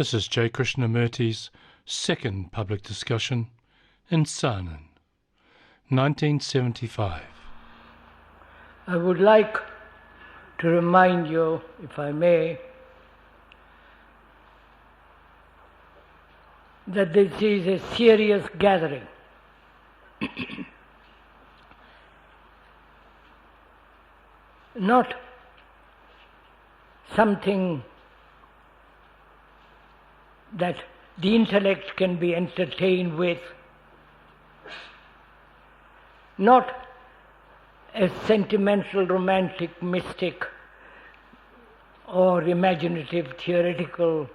This is J. Krishnamurti's second public discussion in Saanen, 1975. I would like to remind you, if I may, that this is a serious gathering. Not something that the intellect can be entertained with, not a sentimental, romantic, mystic, or imaginative, theoretical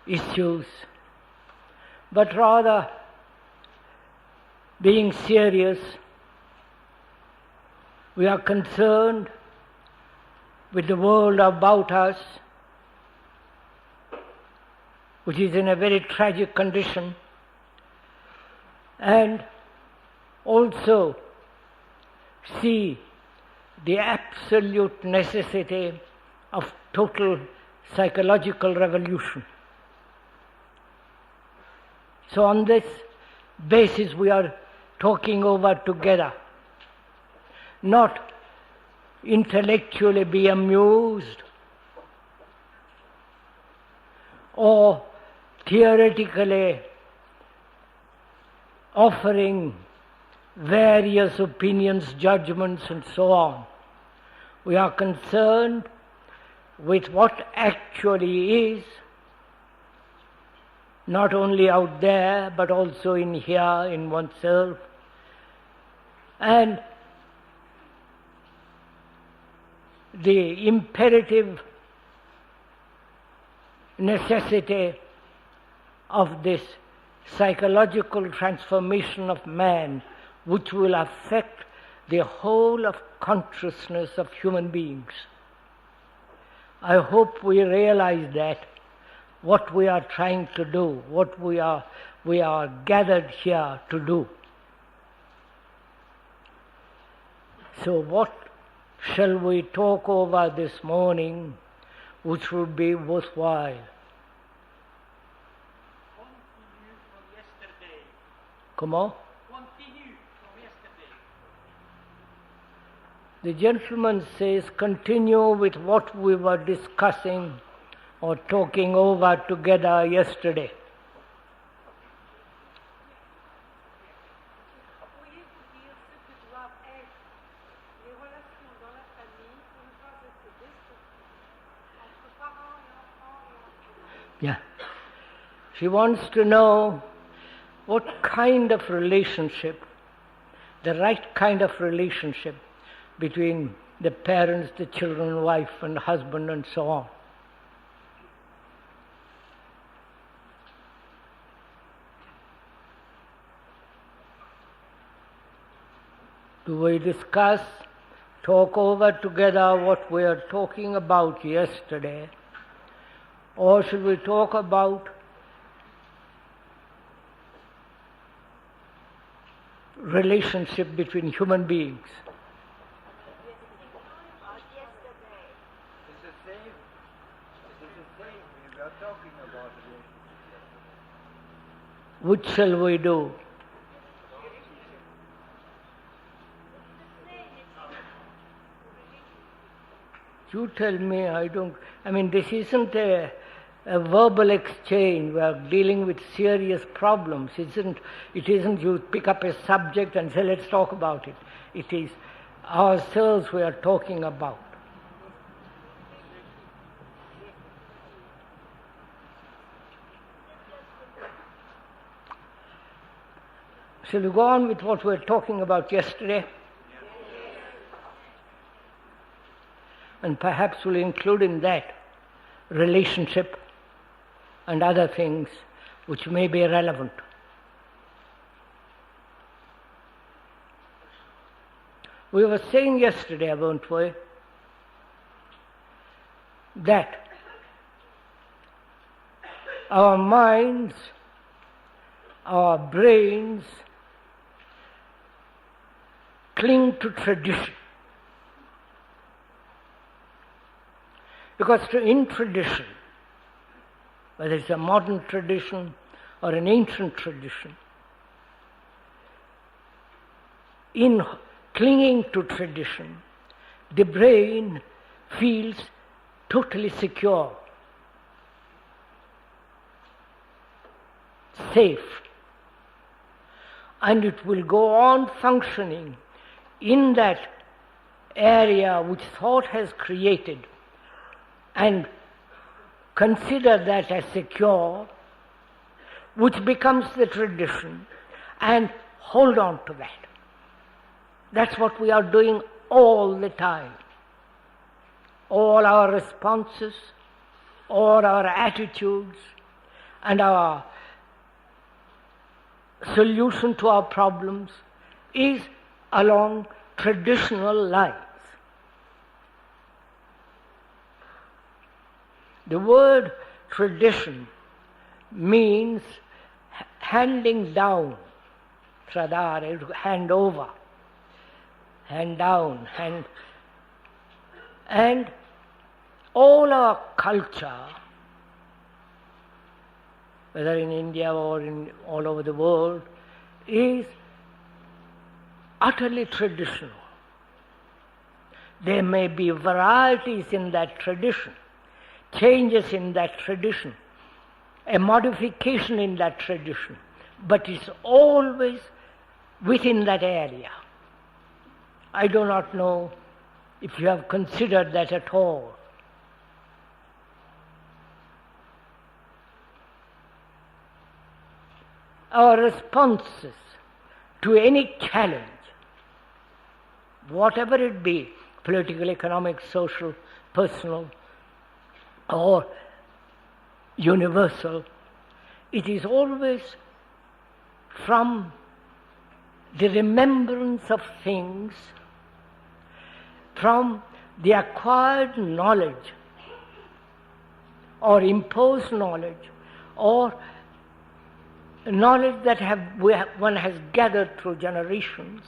issues, but rather being serious, we are concerned with the world about us, which is in a very tragic condition, and also see the absolute necessity of total psychological revolution. So on this basis we are talking over together, not intellectually be amused or theoretically offering various opinions, judgments and so on. We are concerned with what actually is, not only out there but also in here, in oneself, and the imperative necessity of this psychological transformation of man, which will affect the whole of consciousness of human beings. I hope we realize that what we are trying to do, what we are gathered here to do. So what shall we talk over this morning which would be worthwhile? Continue from yesterday. Comment? Continue from yesterday. The gentleman says, continue with what we were discussing or talking over together yesterday. Yeah. She wants to know what kind of relationship, the right kind of relationship between the parents, the children, wife and husband and so on. Do we discuss, talk over together what we are talking about yesterday? Or should we talk about relationship between human beings? It's the same. We are talking about it. Which shall we do? You tell me, this isn't a verbal exchange. We are dealing with serious problems. It isn't you pick up a subject and say, let's talk about it. It is ourselves we are talking about. Shall we go on with what we were talking about yesterday? And perhaps we'll include in that relationship and other things which may be relevant. We were saying yesterday, weren't we, that our minds, our brains cling to tradition. Because in tradition, whether it's a modern tradition or an ancient tradition, in clinging to tradition, the brain feels totally secure, safe, and it will go on functioning in that area which thought has created and consider that as secure, which becomes the tradition, and hold on to that. That's what we are doing all the time. All our responses, all our attitudes, and our solution to our problems is along traditional lines. The word tradition means handing down, tradare, hand over, hand down, and all our culture, whether in India or all over the world, is utterly traditional. There may be varieties in that tradition, changes in that tradition, a modification in that tradition, but it's always within that area. I do not know if you have considered that at all. Our responses to any challenge, whatever it be, political, economic, social, personal, or universal, it is always from the remembrance of things, from the acquired knowledge or imposed knowledge or knowledge that one has gathered through generations,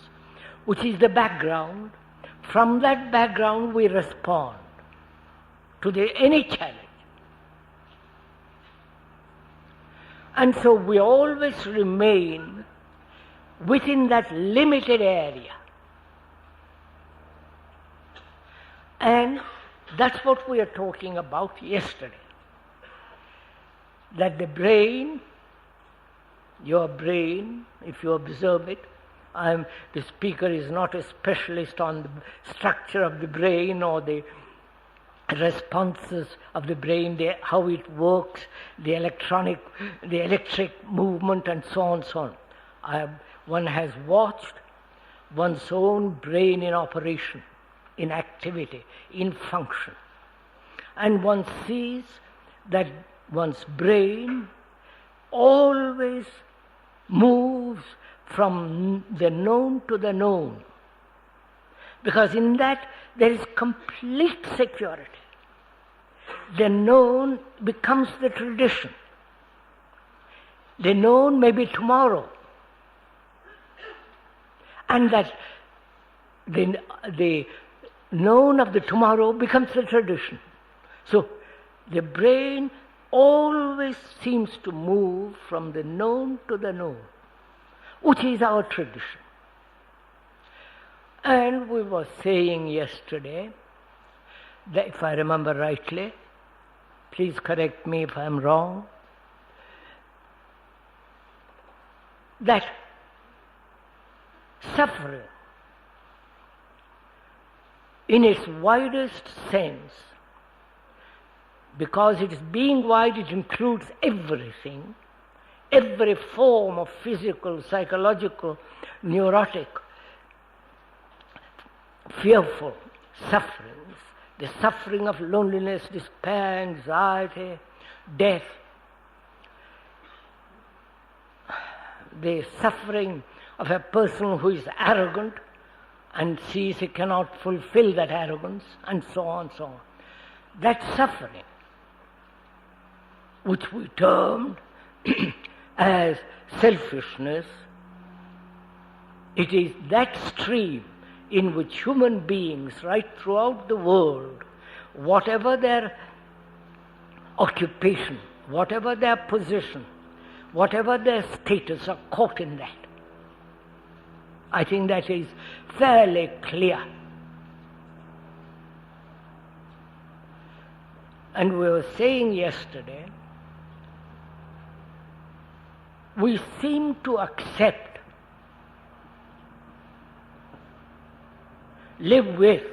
which is the background. From that background we respond to any challenge. And so we always remain within that limited area. And that's what we are talking about yesterday. That the brain, your brain, if you observe it, the speaker is not a specialist on the structure of the brain or the responses of the brain, how it works, the electric movement, and so on, so on. One has watched one's own brain in operation, in activity, in function. And one sees that one's brain always moves from the known to the known, because in that there is complete security. The known becomes the tradition. The known may be tomorrow, and that the known of the tomorrow becomes the tradition. So the brain always seems to move from the known to the known, which is our tradition. And we were saying yesterday, that if I remember rightly, please correct me if I'm wrong, that suffering, in its widest sense, because it is being wide, it includes everything, every form of physical, psychological, neurotic, fearful sufferings, the suffering of loneliness, despair, anxiety, death, the suffering of a person who is arrogant and sees he cannot fulfill that arrogance, and so on, so on. That suffering, which we termed as selfishness, it is that stream in which human beings right throughout the world, whatever their occupation, whatever their position, whatever their status, are caught in that. I think that is fairly clear. And we were saying yesterday, we seem to accept, live with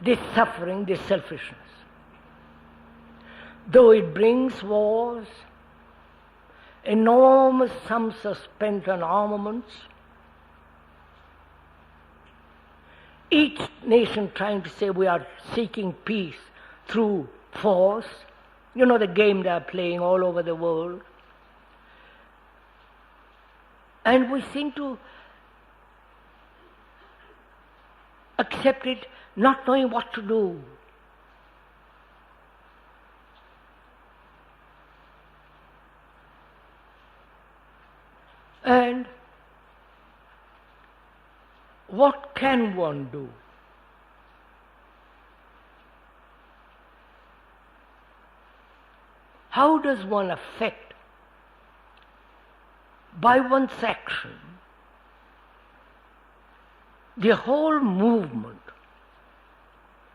this suffering, this selfishness. Though it brings wars, enormous sums are spent on armaments, each nation trying to say we are seeking peace through force. You know the game they are playing all over the world. And we seem to accept it, not knowing what to do. And what can one do? How does one affect, by one's action, the whole movement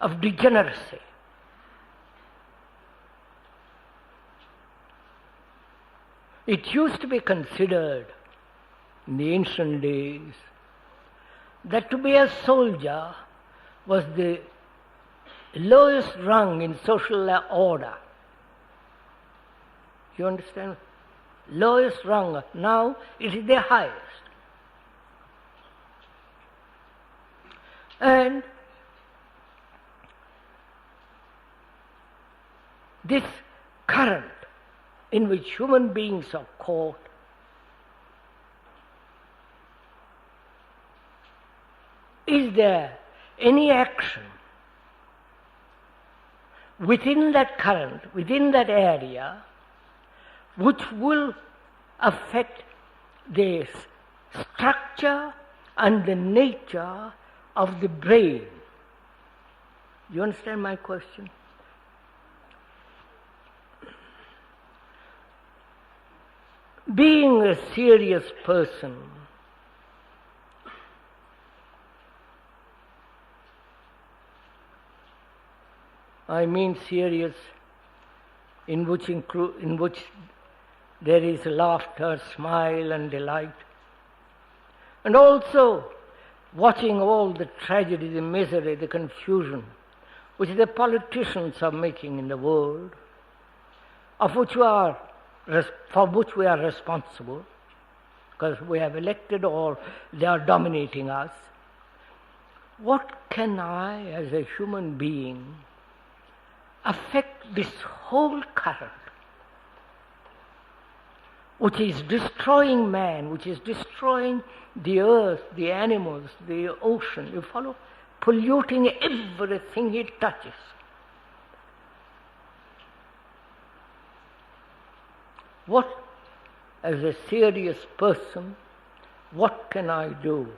of degeneracy? It used to be considered in the ancient days that to be a soldier was the lowest rung in social order. You understand? Lowest rung. Now it is the highest. And this current in which human beings are caught is there any action within that current, within that area, which will affect the structure and the nature of the brain? You understand my question? Being a serious person, I mean serious in which there is laughter, smile and delight, and also watching all the tragedy, the misery, the confusion which the politicians are making in the world, for which we are responsible, because we have elected or they are dominating us. What can I, as a human being, affect this whole current, which is destroying man, which is destroying the earth, the animals, the ocean, you follow? Polluting everything it touches. What, as a serious person, what can I do?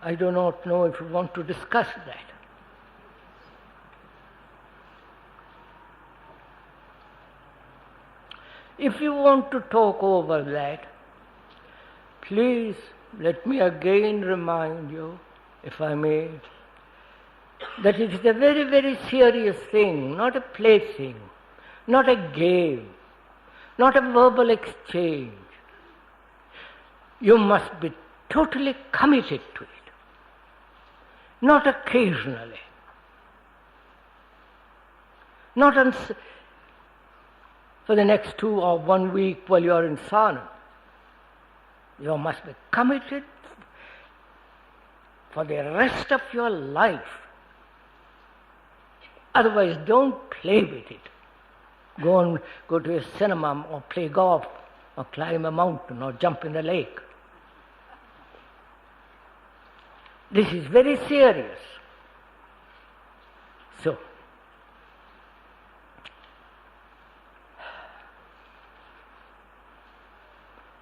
I do not know if you want to discuss that. If you want to talk over that, please let me again remind you, if I may, that it is a very, very serious thing, not a plaything, not a game, not a verbal exchange. You must be totally committed to it. Not occasionally, not for the next 2 or 1 week while you are in Saanen. You must be committed for the rest of your life. Otherwise, don't play with it. Go to a cinema or play golf or climb a mountain or jump in the lake. This is very serious. So,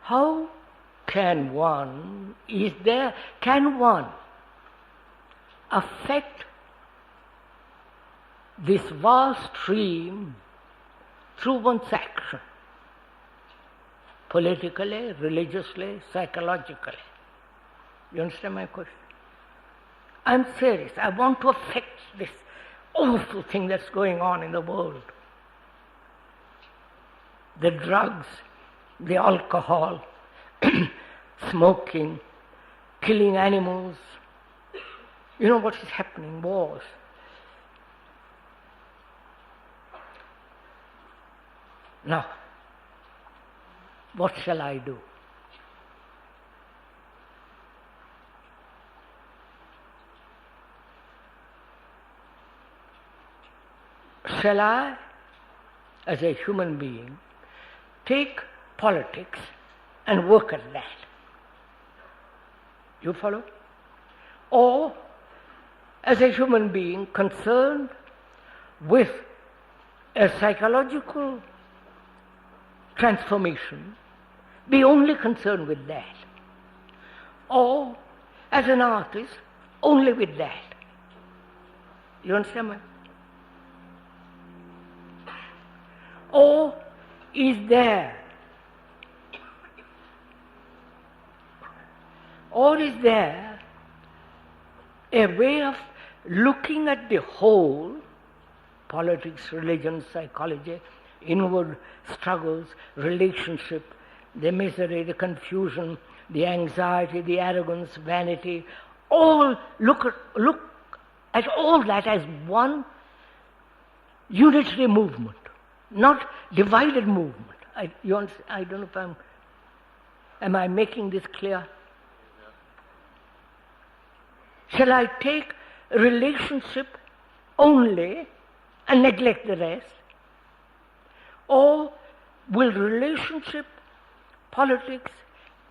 how can one affect this vast stream through one's action? Politically, religiously, psychologically. You understand my question? I'm serious. I want to affect this awful thing that's going on in the world. The drugs, the alcohol, smoking, killing animals. You know what is happening? Wars. Now, what shall I do? Shall I, as a human being, take politics and work at that? You follow? Or, as a human being concerned with a psychological transformation, be only concerned with that? Or, as an artist, only with that? You understand me? Or is there a way of looking at the whole, politics, religion, psychology, inward struggles, relationship, the misery, the confusion, the anxiety, the arrogance, vanity, all look at all that as one unitary movement, not divided movement. I don't know if am I making this clear? Shall I take relationship only and neglect the rest? Or will relationship, politics,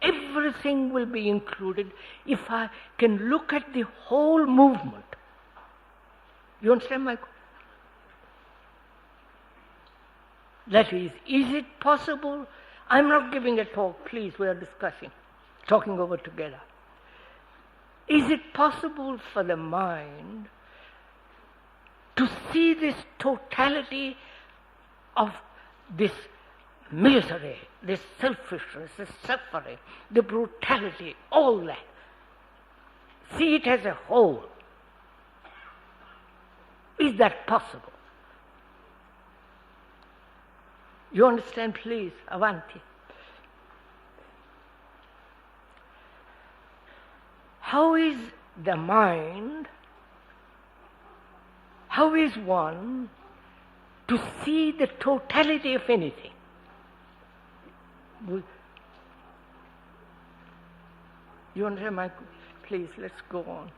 everything will be included if I can look at the whole movement? You understand my question? That is it possible? I'm not giving a talk, please, we are discussing, talking over together. Is it possible for the mind to see this totality of this misery, this selfishness, this suffering, the brutality, all that? See it as a whole. Is that possible? You understand, please, Avanti. How is the mind, how is one to see the totality of anything? You understand my, please, let's go on.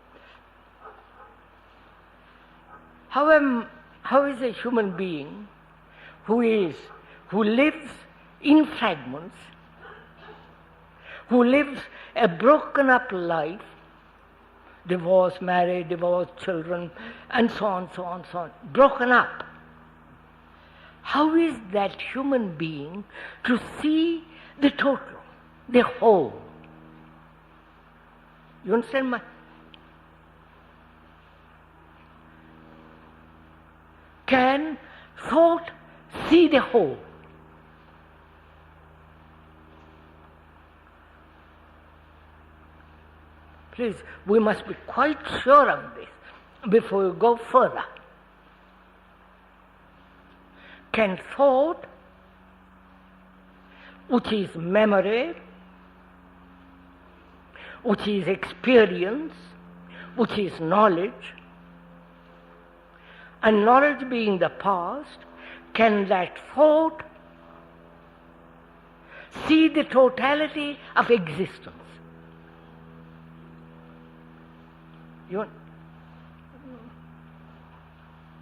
How is a human being who lives in fragments, who lives a broken up life, divorce, marriage, divorce, children, and so on, so on, so on, broken up. How is that human being to see the total, the whole? You understand my? Can thought see the whole? Please, we must be quite sure of this before we go further. Can thought, which is memory, which is experience, which is knowledge, and knowledge being the past, can that thought see the totality of existence? You want?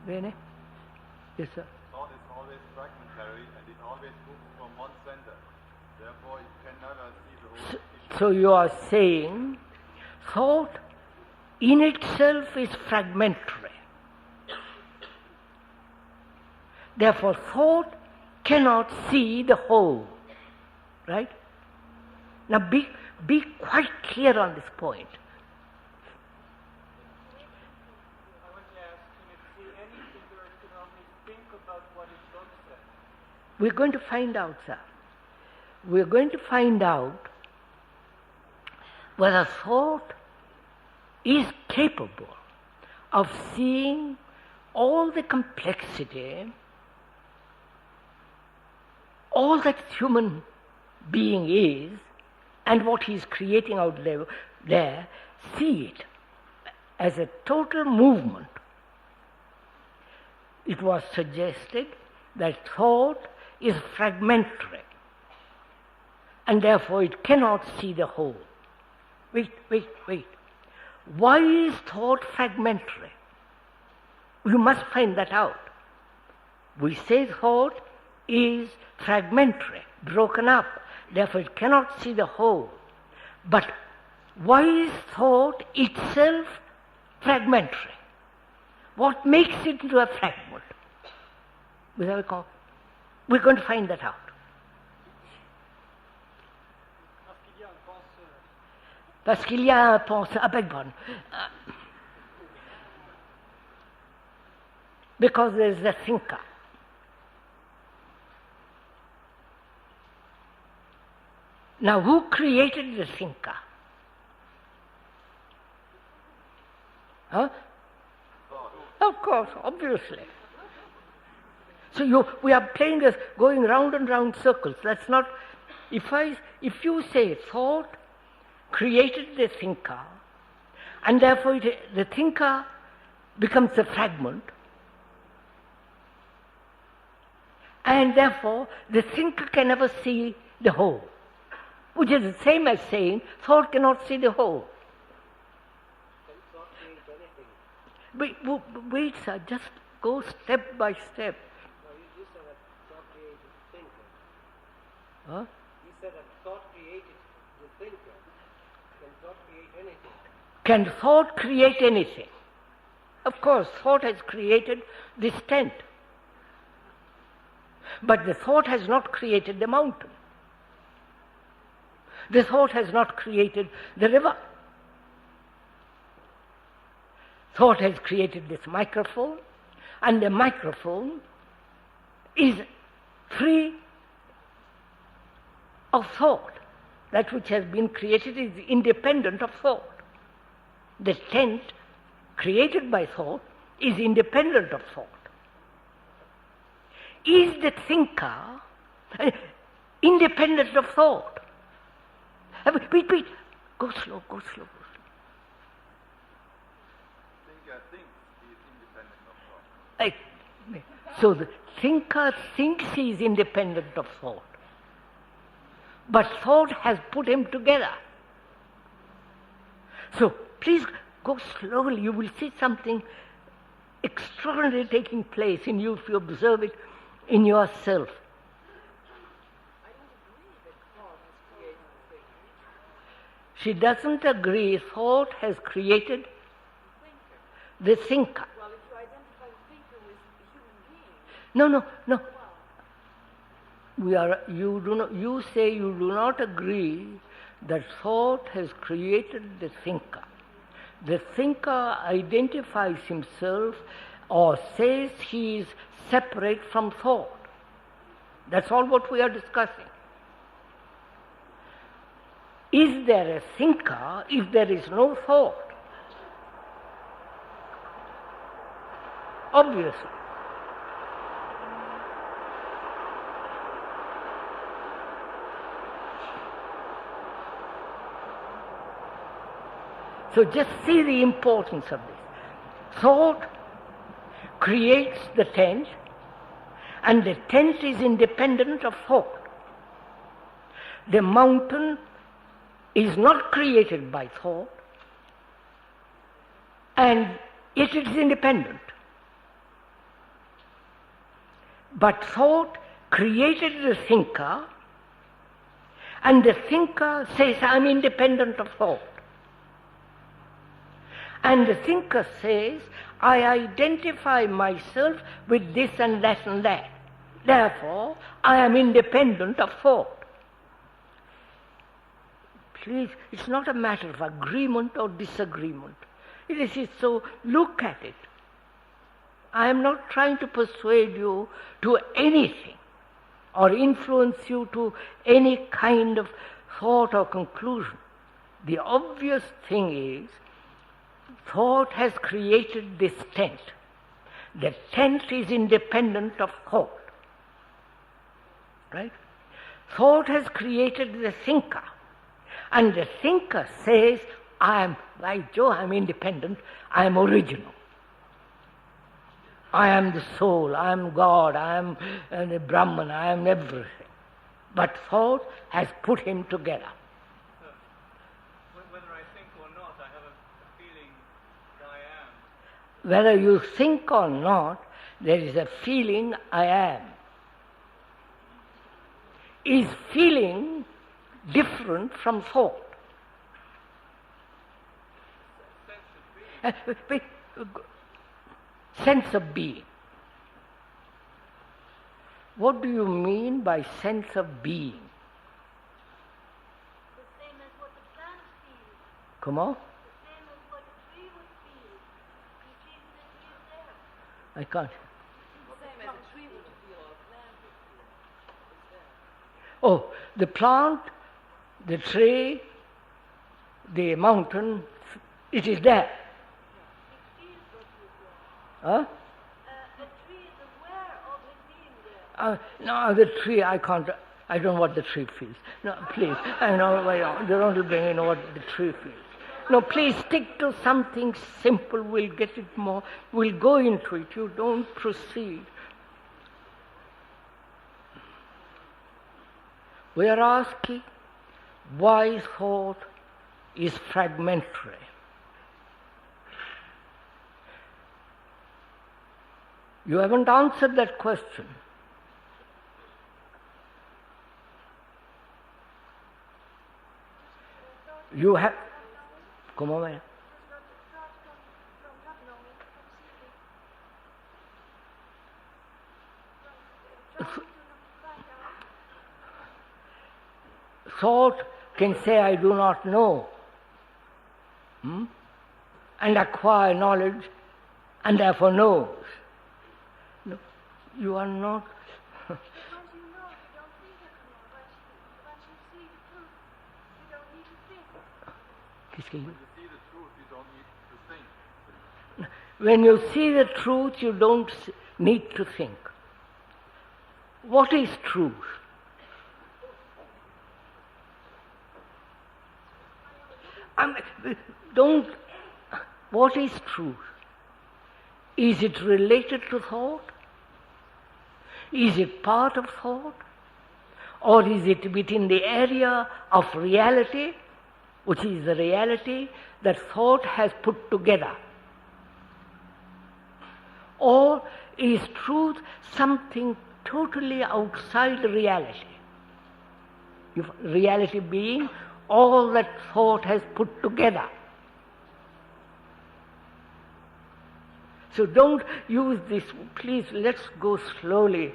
Bene? Yes, sir. Thought is always fragmentary and it always moves from one center. Therefore, it can never see the whole issue. So you are saying thought in itself is fragmentary. Therefore, thought cannot see the whole. Right? Now be quite clear on this point. I want to ask, can it see anything or it can only think about what it looks at? We're going to find out, sir. We're going to find out whether thought is capable of seeing all the complexity, all that human being is, and what he's creating out there, see it as a total movement. It was suggested that thought is fragmentary, and therefore it cannot see the whole. Wait. Why is thought fragmentary? You must find that out. We say thought is fragmentary, broken up, therefore it cannot see the whole. But why is thought itself fragmentary? What makes it into a fragment? We're going to find that out. Parce qu'il y a un penseur. I beg pardon. Because there is a thinker. Now, who created the thinker? Huh? Of course, obviously. So we are playing this, going round and round circles. That's not. If you say thought created the thinker, and therefore the thinker becomes a fragment, and therefore the thinker can never see the whole, which is the same as saying thought cannot see the whole. Wait, sir, just go step by step. You said that thought created the thinker. Huh? You said that thought created the thinker. Can thought create anything? Can thought create anything? Of course, thought has created this tent. But the thought has not created the mountain. The thought has not created the river. Thought has created this microphone, and the microphone is free of thought. That which has been created is independent of thought. The tent created by thought is independent of thought. Is the thinker independent of thought? Wait, go slow. Thinker thinks he is independent of thought. So the thinker thinks he is independent of thought. But thought has put him together. So please go slowly. You will see something extraordinary taking place in you if you observe it in yourself. I don't agree that thought has created the thinker. She doesn't agree thought has created the thinker. Well, if you identify the thinker with a human being, No. You say you do not agree that thought has created the thinker. The thinker identifies himself or says he is separate from thought. That's all what we are discussing. Is there a thinker if there is no thought? Obviously. So just see the importance of this. Thought creates the tent, and the tent is independent of thought. The mountain is not created by thought, and yet it is independent. But thought created the thinker, and the thinker says, I'm independent of thought. And the thinker says, I identify myself with this and that and that. Therefore, I am independent of thought. Please, it's not a matter of agreement or disagreement. It is so, look at it. I am not trying to persuade you to anything or influence you to any kind of thought or conclusion. The obvious thing is, thought has created this tent. The tent is independent of thought. Right? Thought has created the thinker. And the thinker says, by Joe, I'm independent, I am original. I am the soul, I am God, I am the Brahman, I am everything. But thought has put him together. Whether I think or not, I have a feeling that I am. Whether you think or not, there is a feeling I am. Is feeling different from thought? Sense of being. What do you mean by sense of being? The same as what the plant feels. Come on? The same as what a tree would feel. He feels that he is there. I can't. The same as a tree would feel or a plant would feel. Is there. Oh, the plant, the tree, the mountain, it is there. He feels that he is there. Huh? A tree is aware of it being there. No, the tree, I can't, I don't know what the tree feels. No, please, I know, you don't bring in what the tree feels. No, please stick to something simple, we'll get it more, we'll go into it, you don't proceed. We are asking why thought is fragmentary. You haven't answered that question. You have... Come on, man. Thought can say, I do not know, and acquire knowledge, and therefore knows. No, you are not... Because you know you don't need it more. Once you see the truth, you don't need to think. Kiss me. When you see the truth, you don't need to think. When you see the truth, you don't need to think. What is truth? What is truth? Is it related to thought? Is it part of thought? Or is it within the area of reality, which is the reality that thought has put together? Or is truth something totally outside reality? Reality being all that thought has put together. So don't use this, please, let's go slowly.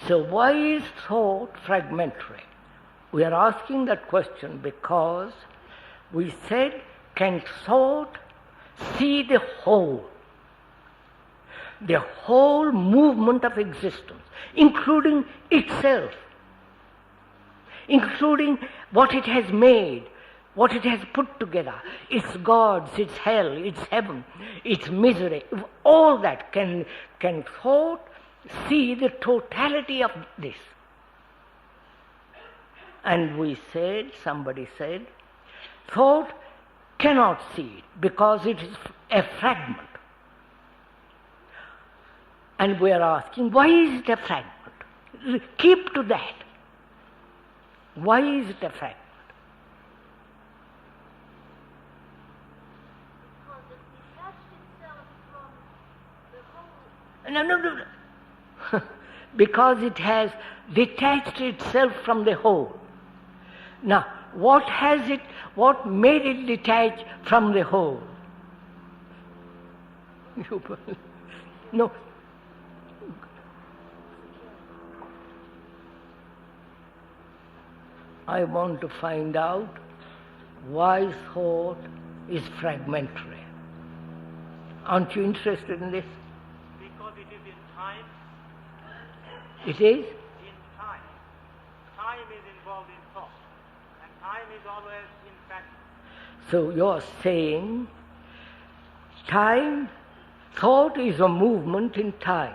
So why is thought fragmentary? We are asking that question because we said, can thought see the whole movement of existence, including itself, including what it has made, what it has put together, its gods, its hell, its heaven, its misery, all that. Can thought see the totality of this? And we said, somebody said, thought cannot see it because it is a fragment. And we are asking, why is it a fragment? Keep to that. Why is it a fragment? Because it detached itself from the whole. No. Because it has detached itself from the whole. Now, what made it detach from the whole? No. I want to find out why thought is fragmentary. Aren't you interested in this? Because it is in time. It is? In time. Time is involved in thought. And time is always in fact. So you're saying time, thought is a movement in time.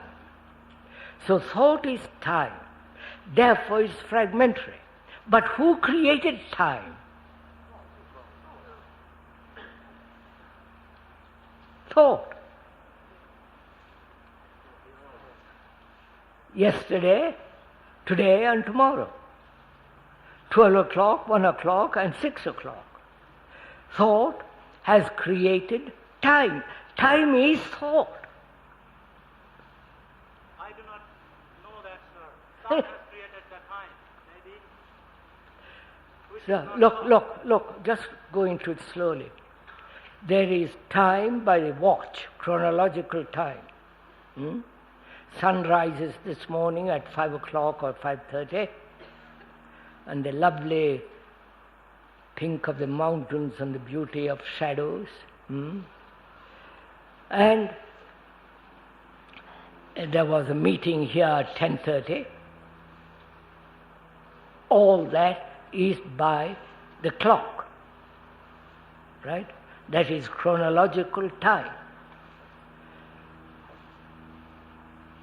So thought is time. Therefore it's fragmentary. But who created time? Thought. Yesterday, today and tomorrow. 12 o'clock, 1 o'clock and 6 o'clock. Thought has created time. Time is thought. I do not know that, sir. Some has created the time, maybe. Which is not Look, just go into it slowly. There is time by the watch, chronological time. Sun rises this morning at 5 o'clock or 5:30, and the lovely pink of the mountains and the beauty of shadows. And there was a meeting here at 10:30. All that is by the clock, right? That is chronological time.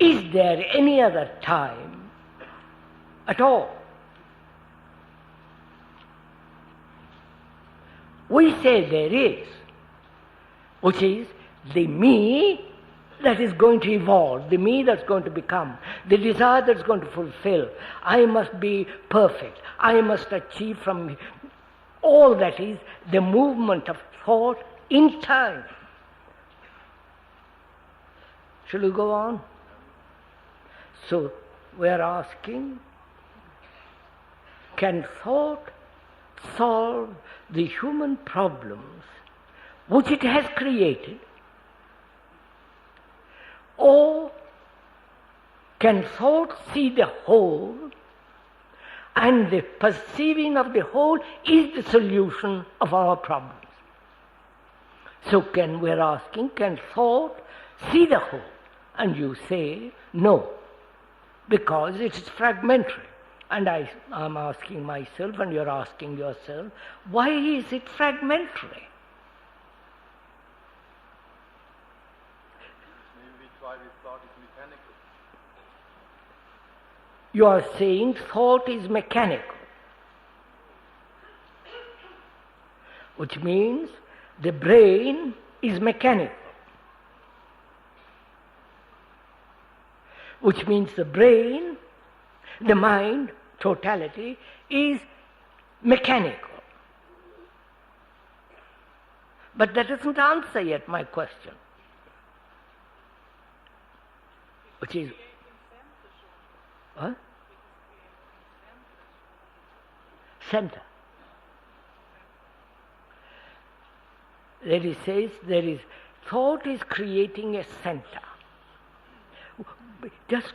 Is there any other time at all? We say there is, which is the me that is going to evolve, the me that's going to become, the desire that's going to fulfill. I must be perfect. I must achieve from all that is the movement of thought in time. Shall we go on? So we are asking, can thought solve the human problems which it has created? Or can thought see the whole, and the perceiving of the whole is the solution of our problems? So we're asking, can thought see the whole? And you say, no, because it is fragmentary. And I'm asking myself, and you're asking yourself, why is it fragmentary? Maybe we try this thought is mechanical. You are saying thought is mechanical, which means the brain is mechanical, which means the brain, the mind, totality, is mechanical. But that doesn't answer yet my question, which is, what? Center. There it says thought is creating a center. Just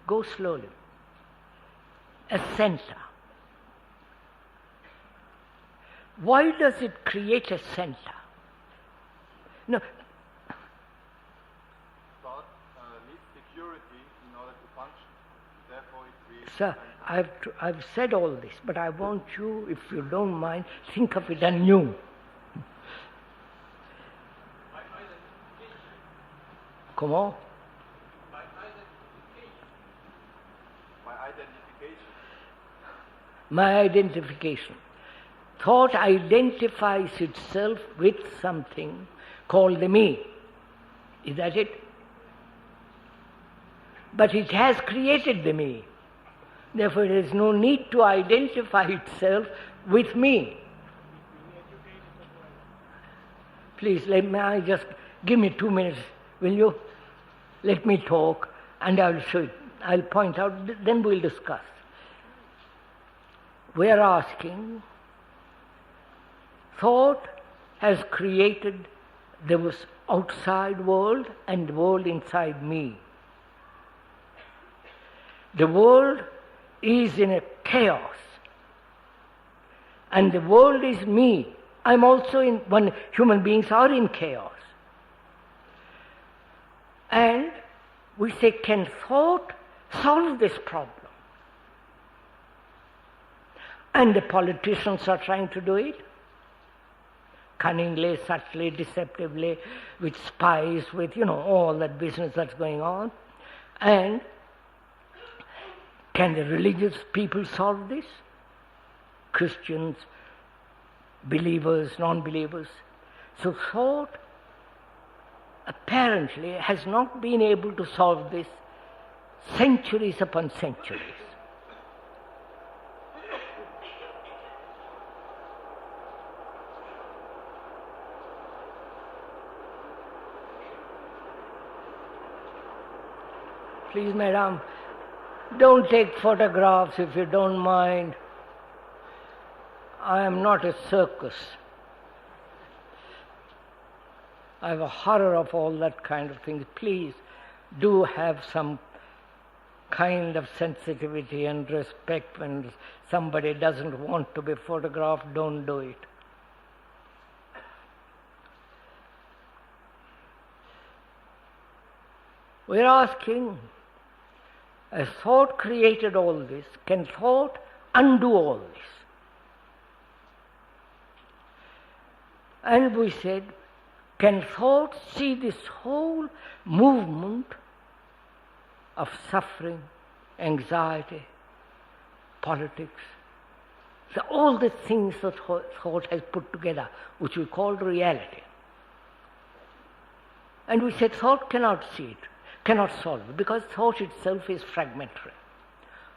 go slowly. A center. Why does it create a center? No. Thought needs security in order to function. Therefore it creates... Sir, I've said all this, but I want you, if you don't mind, think of it anew. Come on. My identification. Thought identifies itself with something called the me. Is that it? But it has created the me. Therefore, there is no need to identify itself with me. Please, give me 2 minutes, will you? Let me talk, and I'll show it. I'll point out, then we'll discuss. We are asking, thought has created the outside world and the world inside me. The world is in a chaos. And the world is me. I'm also in, when human beings are in chaos. And we say, can thought solve this problem? And the politicians are trying to do it. Cunningly, subtly, deceptively, with spies, with, all that business that's going on. And can the religious people solve this? Christians, believers, non-believers. So thought apparently has not been able to solve this centuries upon centuries. Please, madam, don't take photographs if you don't mind. I am not a circus. I have a horror of all that kind of thing. Please do have some kind of sensitivity and respect. When somebody doesn't want to be photographed, don't do it. We're asking, as thought created all this, can thought undo all this? And we said, can thought see this whole movement of suffering, anxiety, politics, all the things that thought has put together, which we call reality? And we said thought cannot see it, cannot solve it, because thought itself is fragmentary.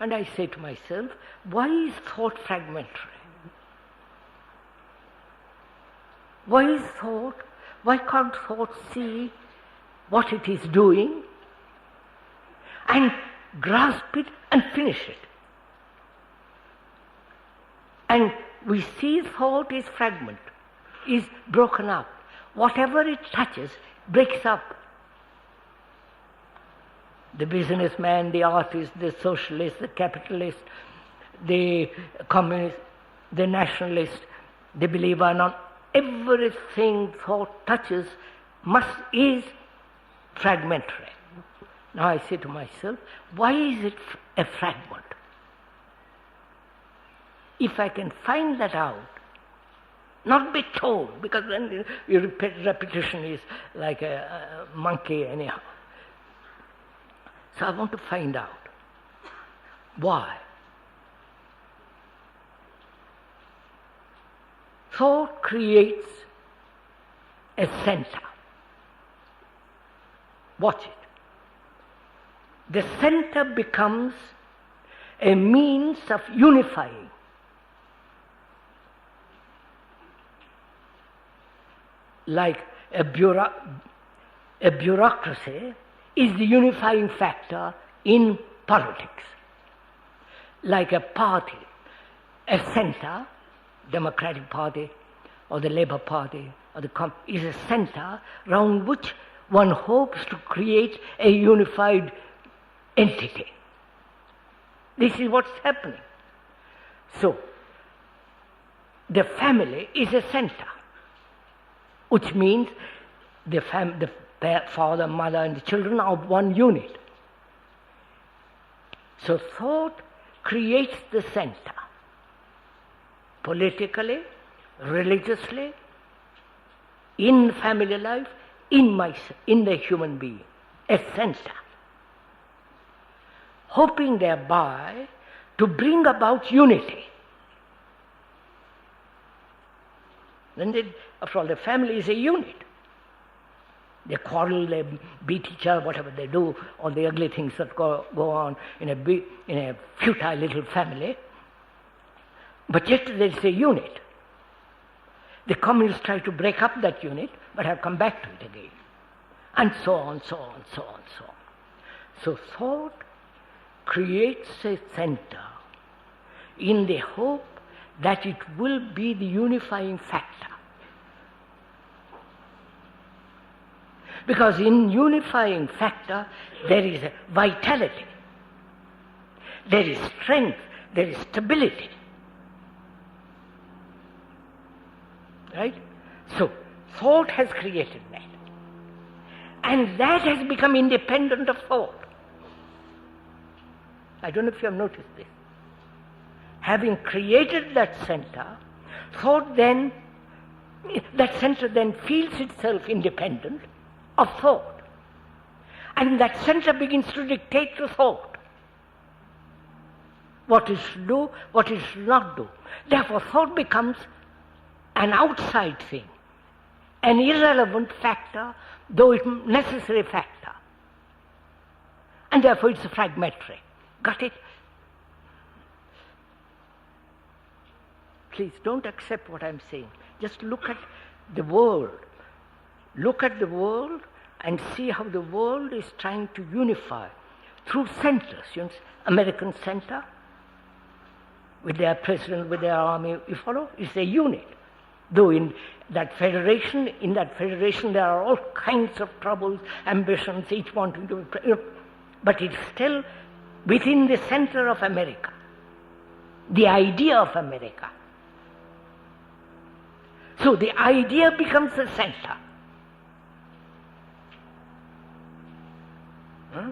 And I say to myself, why is thought fragmentary? Why can't thought see what it is doing and grasp it and finish it? And we see thought is fragment, is broken up. Whatever it touches breaks up. The businessman, the artist, the socialist, the capitalist, the communist, the nationalist, the believer, everything thought touches is fragmentary. Now I say to myself, why is it a fragment? If I can find that out, not be told, because then repetition is like a monkey anyhow. So I want to find out why. Thought creates a center. Watch it. The center becomes a means of unifying. Like a bureaucracy is the unifying factor in politics. Like a party, a center, Democratic Party or the Labour Party or is a center round which one hopes to create a unified entity. This is what's happening. So, the family is a center, which means the father, mother and the children are one unit. So thought creates the center. Politically, religiously, in family life, in the human being, a center. Hoping thereby to bring about unity. After all, the family is a unit. They quarrel, they beat each other, whatever they do, all the ugly things that go on in a futile little family. But yet there is a unit. The communists try to break up that unit, but have come back to it again. And so on, so on, so on, so on. So thought creates a center in the hope that it will be the unifying factor. Because in unifying factor there is a vitality. there is strength, there is stability. Right? So, thought has created that. And that has become independent of thought. I don't know if you have noticed this. Having created that center, that center then feels itself independent of thought. And that center begins to dictate to thought what it should do, what it should not do. Therefore, thought becomes an outside thing, an irrelevant factor, though it's a necessary factor. And therefore it's a fragmentary. Got it? Please don't accept what I'm saying. Just look at the world. Look at the world and see how the world is trying to unify through centers. You know, American center, with their president, with their army, you follow? It's a unit. Though in that federation there are all kinds of troubles, ambitions, each wanting to be, but it's still within the center of America, the idea of America. So the idea becomes the center. Huh?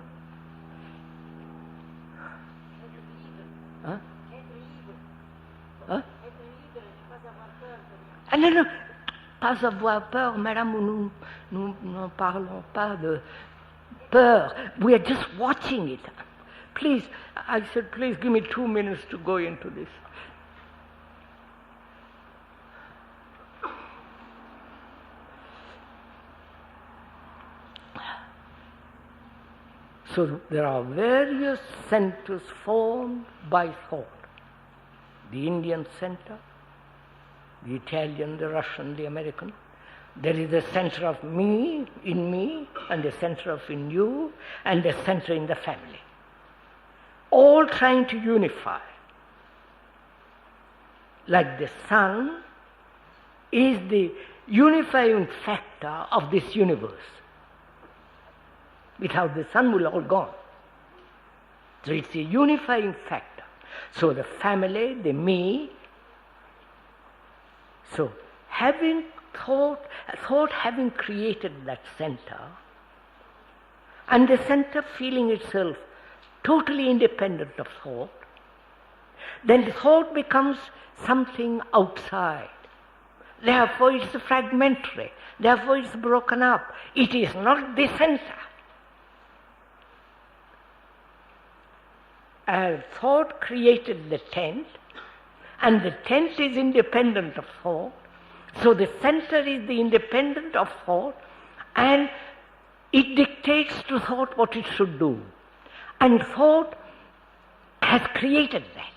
Huh? Huh? Ah non, pas avoir peur, madame, nous ne parlons pas de peur. We are just watching it. Please, I said, please give me 2 minutes to go into this. So there are various centers formed by thought. The Indian center, the Italian, the Russian, the American. There is a center of me, in me, and a center of in you, and a center in the family. All trying to unify. Like the sun is the unifying factor of this universe. Without the sun, we'll all gone. So it's a unifying factor. So the family, the me. So having thought having created that center, and the center feeling itself totally independent of thought, then the thought becomes something outside. Therefore it's fragmentary. Therefore it's broken up. It is not the center. Thought created the tent, and the tent is independent of thought. So the center is the independent of thought, and it dictates to thought what it should do. And thought has created that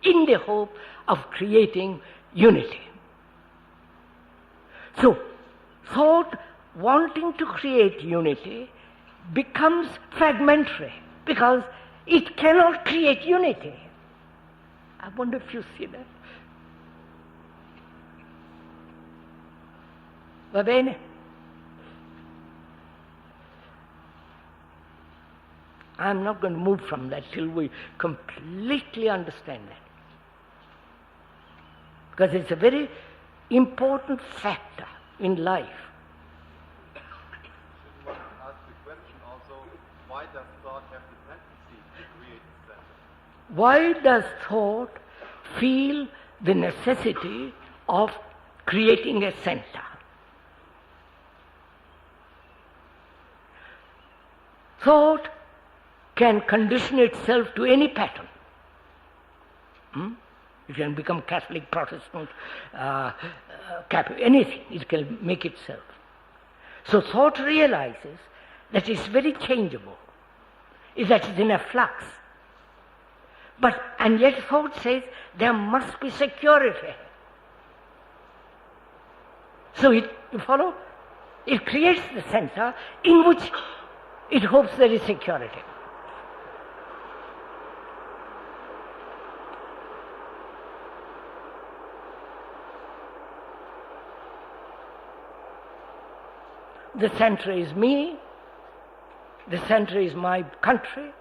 in the hope of creating unity. So thought wanting to create unity becomes fragmentary because it cannot create unity. I wonder if you see that. Va bene? I'm not going to move from that till we completely understand that. Because it's a very important factor in life. Should one ask the question also, why does thought have the tendency to create a center? Why does thought feel the necessity of creating a center? Thought can condition itself to any pattern. It can become Catholic, Protestant, anything. It can make itself. So thought realizes that it's very changeable, that it's in a flux. And yet thought says there must be security. So you follow? It creates the center in which it hopes there is security. The center is me, the center is my country,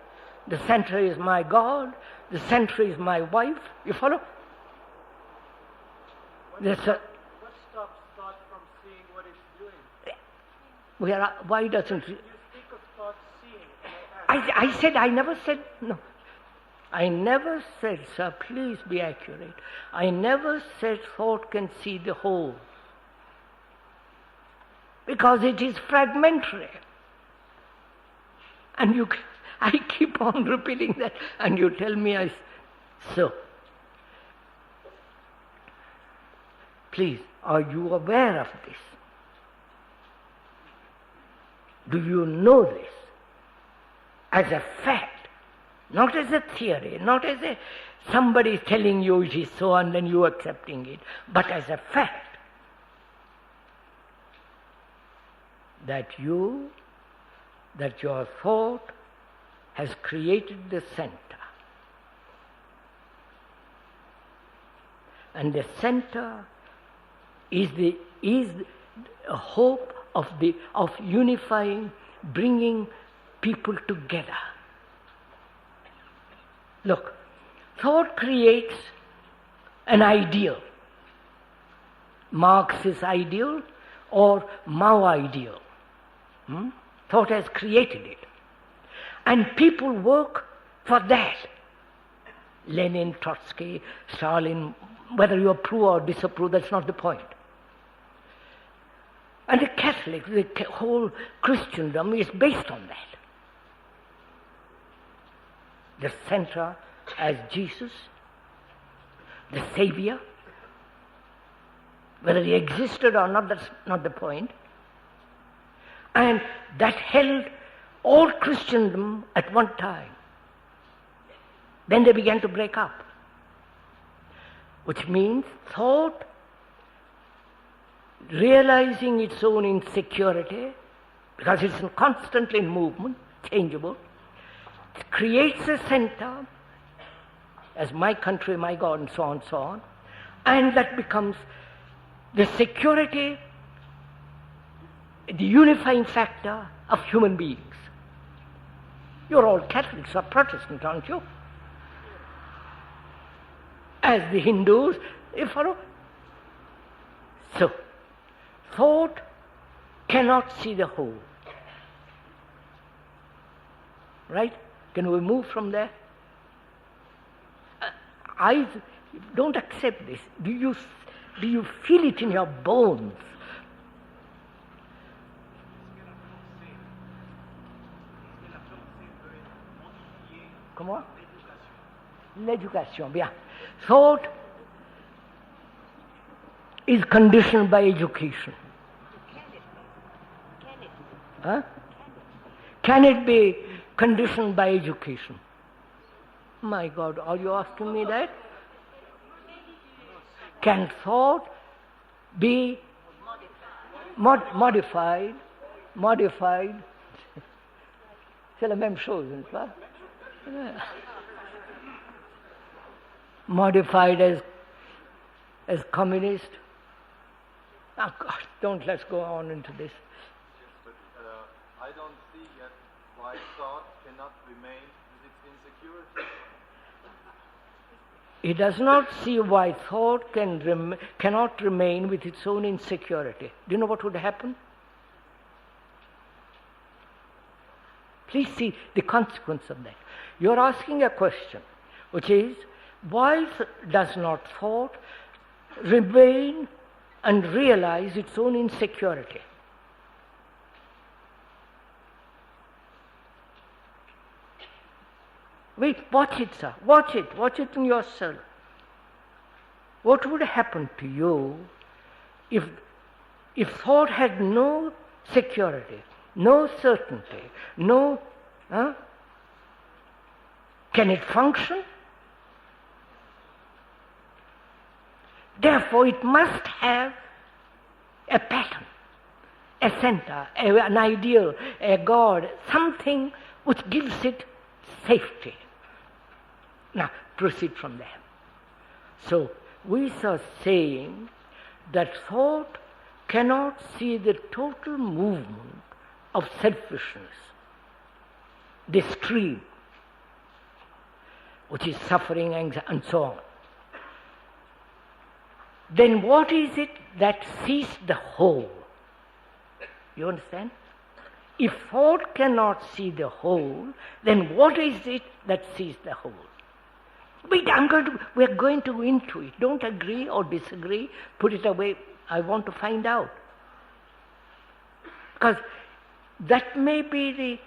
The center is my God, the center is my wife. You follow? There's a, What stops thought from seeing what it's doing? why doesn't You speak of thought seeing. And I said, I never said, no. I never said, sir, please be accurate. I never said thought can see the whole. Because it is fragmentary. And I keep on repeating that, and you tell me so. Please, are you aware of this? Do you know this as a fact, not as a theory, not as a somebody telling you it is so and then you accepting it, but as a fact that your thought has created the center. And the center is a hope of unifying, bringing people together. Look, thought creates an ideal, Marx's ideal or Mao ideal. Thought has created it. And people work for that. Lenin, Trotsky, Stalin, whether you approve or disapprove, that's not the point. And the Catholic, the whole Christendom is based on that. The center as Jesus, the Savior. Whether he existed or not, that's not the point. And that held all Christendom at one time. Then they began to break up. Which means thought, realizing its own insecurity, because it's constantly in movement, changeable, it creates a center as my country, my God, and so on, and that becomes the security, the unifying factor of human beings. You're all Catholics or Protestants, aren't you? As the Hindus, you follow? So, thought cannot see the whole. Right? Can we move from there? I don't accept this. Do you feel it in your bones? Comment? L'éducation, bien. Thought is conditioned by education. Huh? Can it be conditioned by education? My God, are you asking me that? Can thought be modified? C'est la même chose, n'est-ce pas? Modified as communist? Oh God, let's go on into this. But I don't see yet why thought cannot remain with its insecurity. He does not see why thought cannot remain with its own insecurity. Do you know what would happen? Please see the consequence of that. You're asking a question, which is, why does not thought remain and realize its own insecurity? Wait, watch it, sir. Watch it in yourself. What would happen to you if thought had no security, no certainty, no... Can it function? Therefore, it must have a pattern, a center, an ideal, a God, something which gives it safety. Now, proceed from there. So, we are saying that thought cannot see the total movement of selfishness, the stream. which is suffering, anxiety, and so on. Then what is it that sees the whole? You understand? If thought cannot see the whole, then what is it that sees the whole? Wait, we're going to go into it. Don't agree or disagree. Put it away. I want to find out. Because that may be the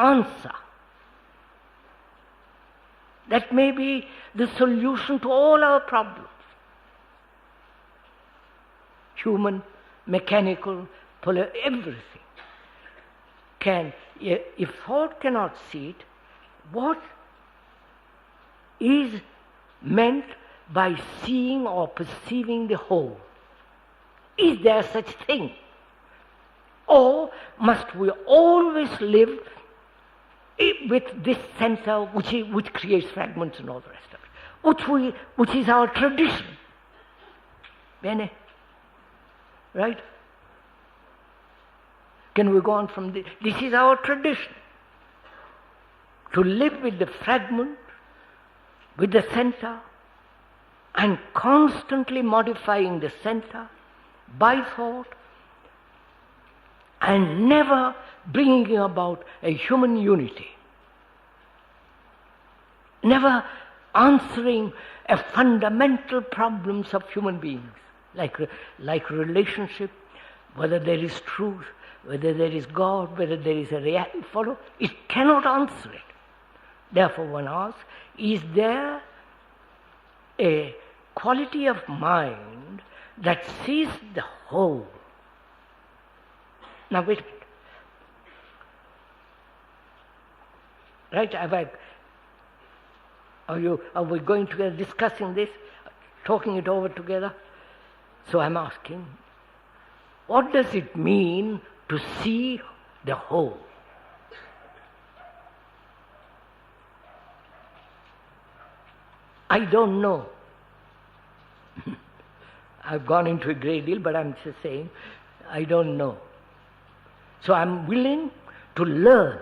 answer. That may be the solution to all our problems. Human, mechanical, everything. If thought cannot see it, what is meant by seeing or perceiving the whole? Is there such thing? Or must we always live with this center which creates fragments and all the rest of it, which is our tradition? Bene? Right? Can we go on from this? This is our tradition. To live with the fragment, with the center, and constantly modifying the center by thought, and never bringing about a human unity. Never answering a fundamental problems of human beings, like relationship, whether there is truth, whether there is God, whether there is a reality. Follow? It cannot answer it. Therefore one asks, is there a quality of mind that sees the whole? Now wait a minute. Right? Are we going together discussing this, talking it over together? So I'm asking, what does it mean to see the whole? I don't know. I've gone into a great deal, but I'm just saying, I don't know. So I'm willing to learn.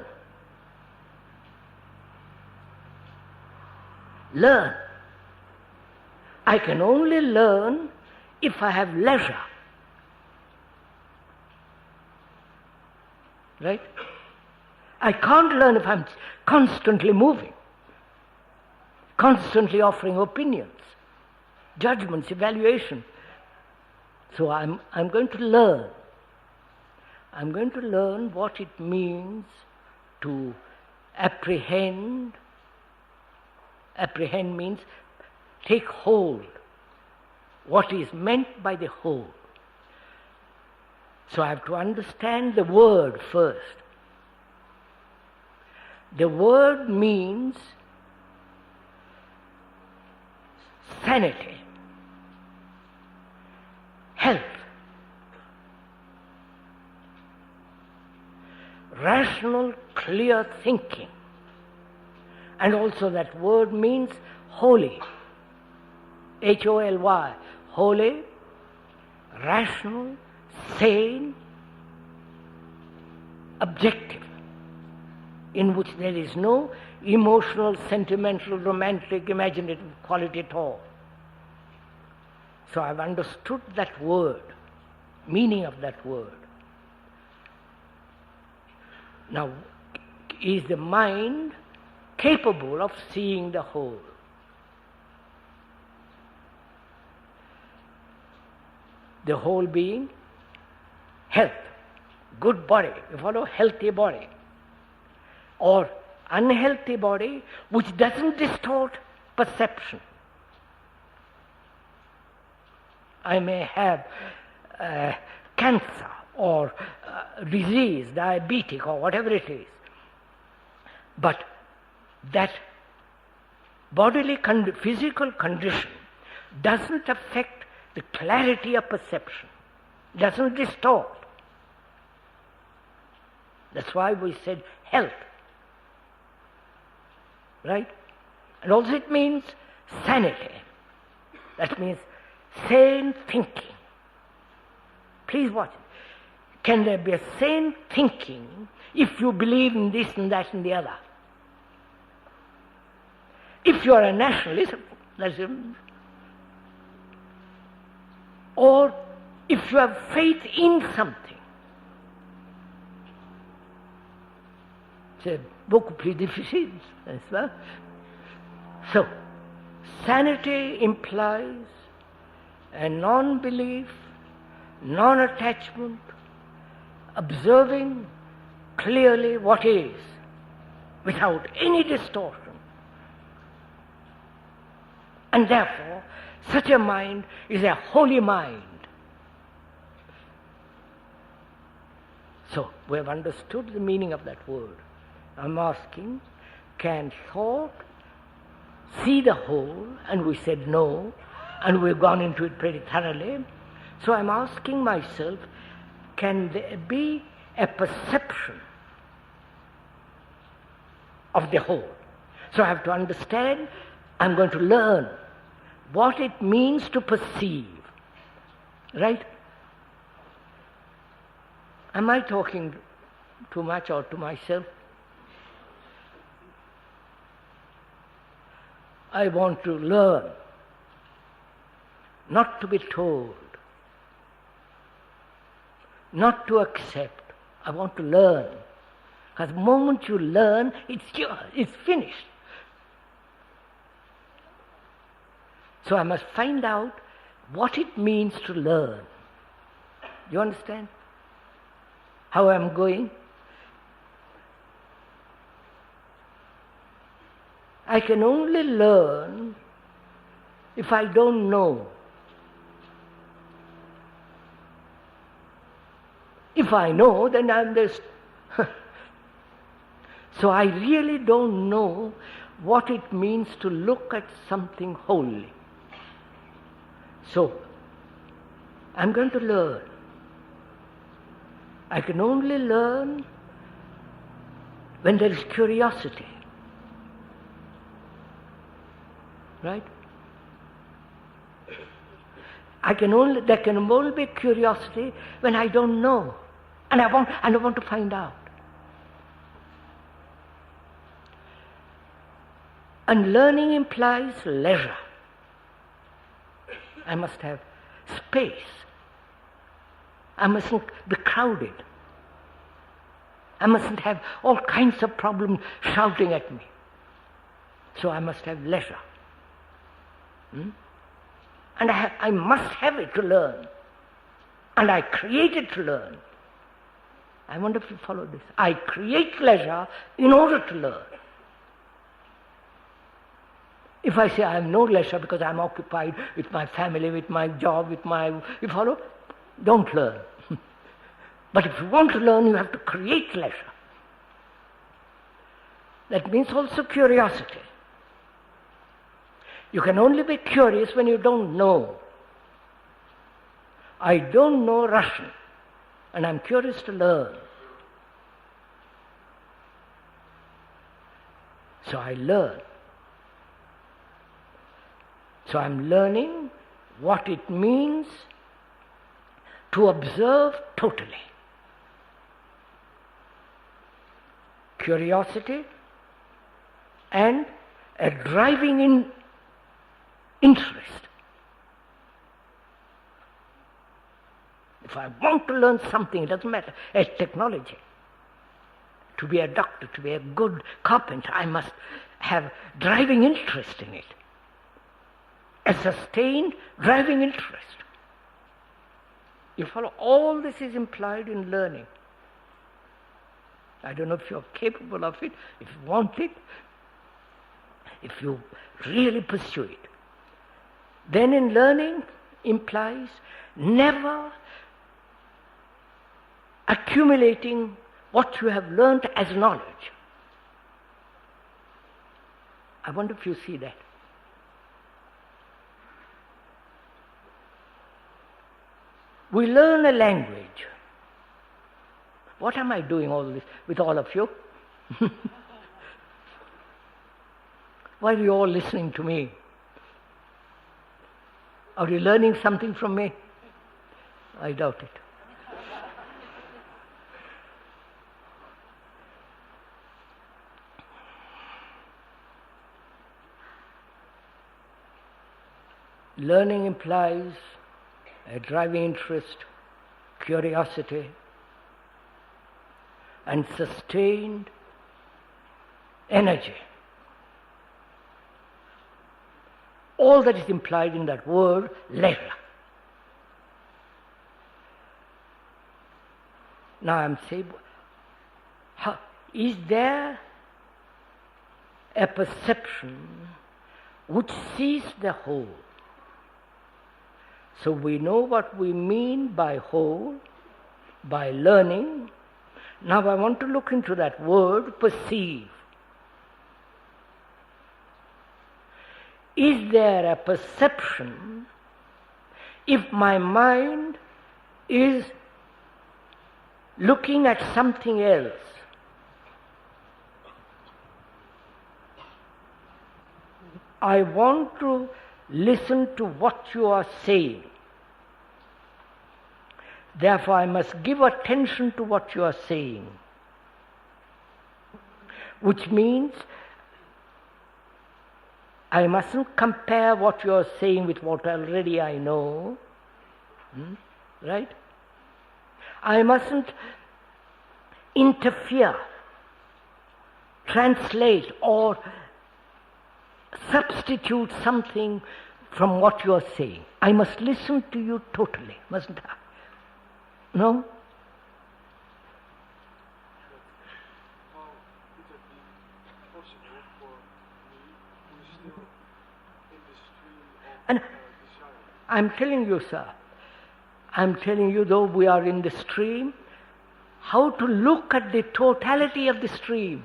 Learn. I can only learn if I have leisure. Right? I can't learn if I'm constantly moving, constantly offering opinions, judgments, evaluation. So I'm going to learn. I'm going to learn what it means to apprehend. Apprehend means take hold. What is meant by the whole. So I have to understand the word first. The word means sanity, health, rational, clear thinking. And also that word means holy, H-O-L-Y, holy, rational, sane, objective, in which there is no emotional, sentimental, romantic, imaginative quality at all. So I've understood that word, meaning of that word. Now, is the mind capable of seeing the whole? The whole being, health, good body, you follow, healthy body, or unhealthy body which doesn't distort perception. I may have cancer or disease, diabetic or whatever it is, but that bodily physical condition doesn't affect the clarity of perception, doesn't distort. That's why we said health. Right? And also it means sanity. That means sane thinking. Please watch it. Can there be a sane thinking if you believe in this and that and the other? If you are a nationalist, or if you have faith in something, c'est beaucoup plus difficile, n'est-ce pas? So, sanity implies a non-belief, non-attachment, observing clearly what is, without any distortion. And therefore, such a mind is a holy mind. So, we have understood the meaning of that word. I'm asking, can thought see the whole? And we said no, and we've gone into it pretty thoroughly. So I'm asking myself, can there be a perception of the whole? So I have to understand, I'm going to learn what it means to perceive. Right? Am I talking too much or to myself? I want to learn, not to be told, not to accept. I want to learn. Because the moment you learn, it's yours, it's finished. So I must find out what it means to learn. You understand how I'm going? I can only learn if I don't know. If I know, then I'm this. So I really don't know what it means to look at something wholly. So I'm going to learn. I can only learn when there is curiosity. Right? There can only be curiosity when I don't know. And I want to find out. And learning implies leisure. I must have space. I mustn't be crowded. I mustn't have all kinds of problems shouting at me. So I must have leisure. And I must have it to learn. And I create it to learn. I wonder if you follow this. I create leisure in order to learn. If I say I have no leisure because I'm occupied with my family, with my job, you follow? Don't learn. But if you want to learn, you have to create leisure. That means also curiosity. You can only be curious when you don't know. I don't know Russian, and I'm curious to learn. So I learn. So I'm learning what it means to observe totally. Curiosity and a driving interest. If I want to learn something, it doesn't matter, as technology. To be a doctor, to be a good carpenter, I must have driving interest in it. A sustained driving interest. You follow? All this is implied in learning. I don't know if you're capable of it, if you want it, if you really pursue it. Then in learning implies never accumulating what you have learned as knowledge. I wonder if you see that. We learn a language. What am I doing all this with all of you? Why are you all listening to me? Are you learning something from me? I doubt it. Learning implies a driving interest, curiosity, and sustained energy. All that is implied in that word, leisure. Now I'm saying, is there a perception which sees the whole? So we know what we mean by whole, by learning. Now I want to look into that word, perceive. Is there a perception if my mind is looking at something else? I want to listen to what you are saying. Therefore, I must give attention to what you are saying. Which means I mustn't compare what you are saying with what already I know. Right? I mustn't interfere, translate, or substitute something from what you are saying. I must listen to you totally, mustn't I? No? How would it be possible for me who is still in the stream of And desire? I'm telling you, sir, I'm telling you, though we are in the stream, how to look at the totality of the stream.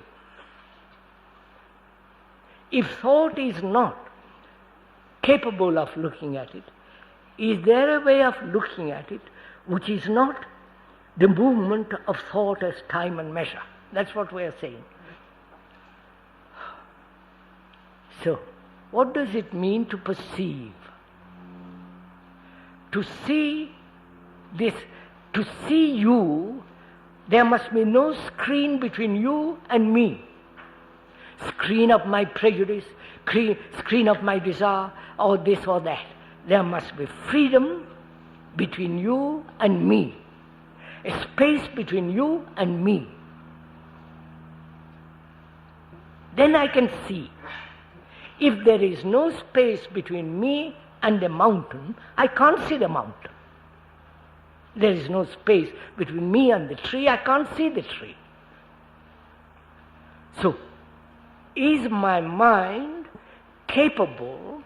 If thought is not capable of looking at it, is there a way of looking at it which is not the movement of thought as time and measure? That's what we are saying. So, what does it mean to perceive? To see this, to see you, there must be no screen between you and me. Screen of my prejudice, screen of my desire, or this or that. There must be freedom between you and me. A space between you and me. Then I can see. If there is no space between me and the mountain, I can't see the mountain. There is no space between me and the tree, I can't see the tree. So, is my mind capable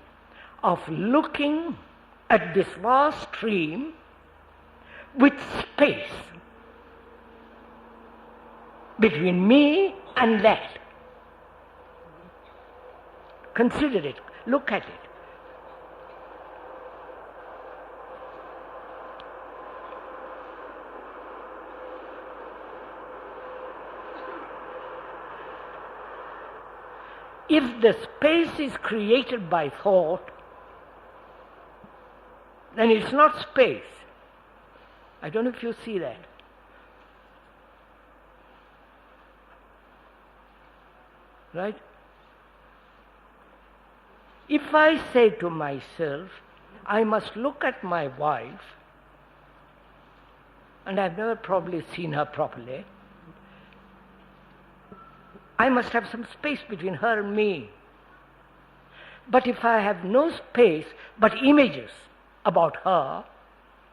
of looking at this vast stream with space between me and that? Consider it, look at it. If the space is created by thought, then it's not space. I don't know if you see that. Right? If I say to myself, I must look at my wife, and I've never probably seen her properly, I must have some space between her and me. But if I have no space but images about her,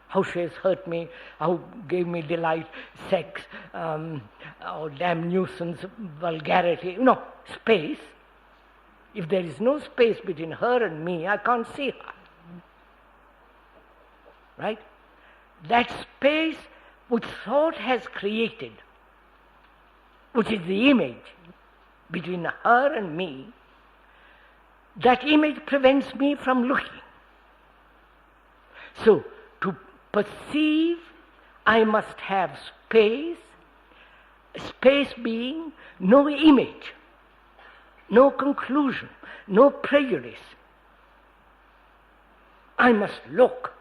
how she has hurt me, how gave me delight, sex, oh damn nuisance, vulgarity, space. If there is no space between her and me, I can't see her. Right? That space which thought has created, which is the image between her and me, that image prevents me from looking. So, to perceive, I must have space, space being no image, no conclusion, no prejudice. I must look,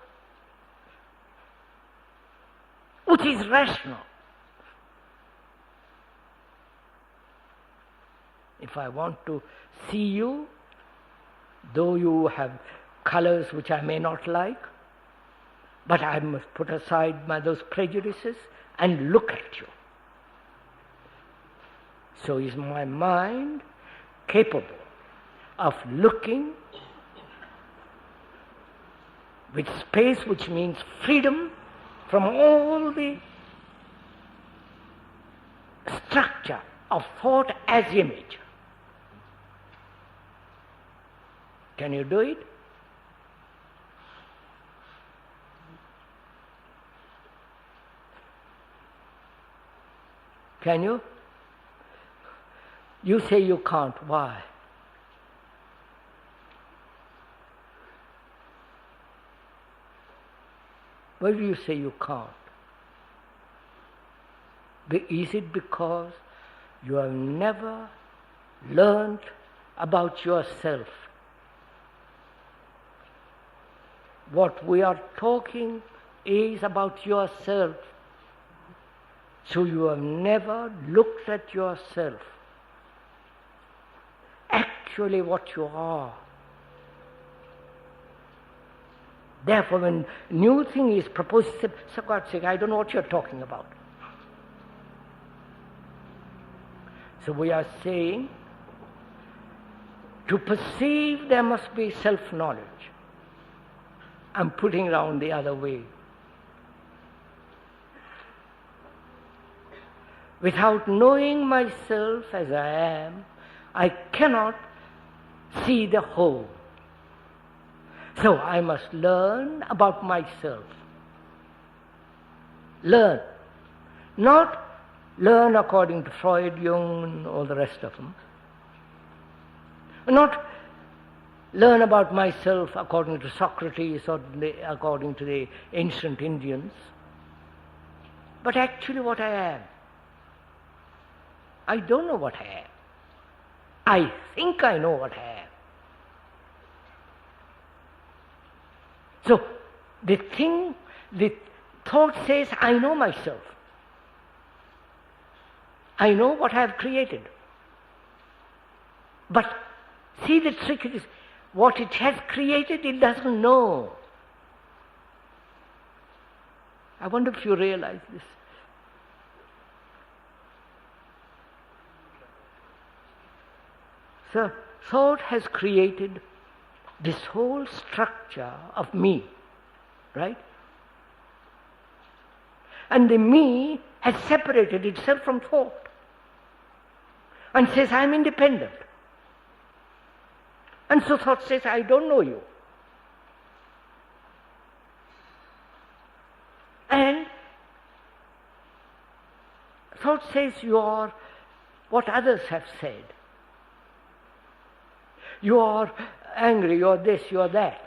which is rational. If I want to see you, though you have colors which I may not like, but I must put aside those prejudices and look at you. So is my mind capable of looking with space, which means freedom from all the structure of thought as image. Can you do it? Can you? You say you can't. Why? Why do you say you can't? Is it because you have never learned about yourself? What we are talking is about yourself. So you have never looked at yourself, actually what you are. Therefore, when new thing is proposed, for God's sake, I don't know what you're talking about. So we are saying, to perceive there must be self-knowledge. I'm putting it around the other way. Without knowing myself as I am, I cannot see the whole. So I must learn about myself. Learn. Not learn according to Freud, Jung, and all the rest of them. Not learn about myself according to Socrates or according to the ancient Indians, but actually what I am. I don't know what I am. I think I know what I am. So the thought says, I know myself. I know what I have created. But see, the trick is, what it has created, it doesn't know. I wonder if you realize this. So, thought has created this whole structure of me, right? And the me has separated itself from thought and says, I'm independent. And so thought says, I don't know you. And thought says, you are what others have said. You are angry, you are this, you are that.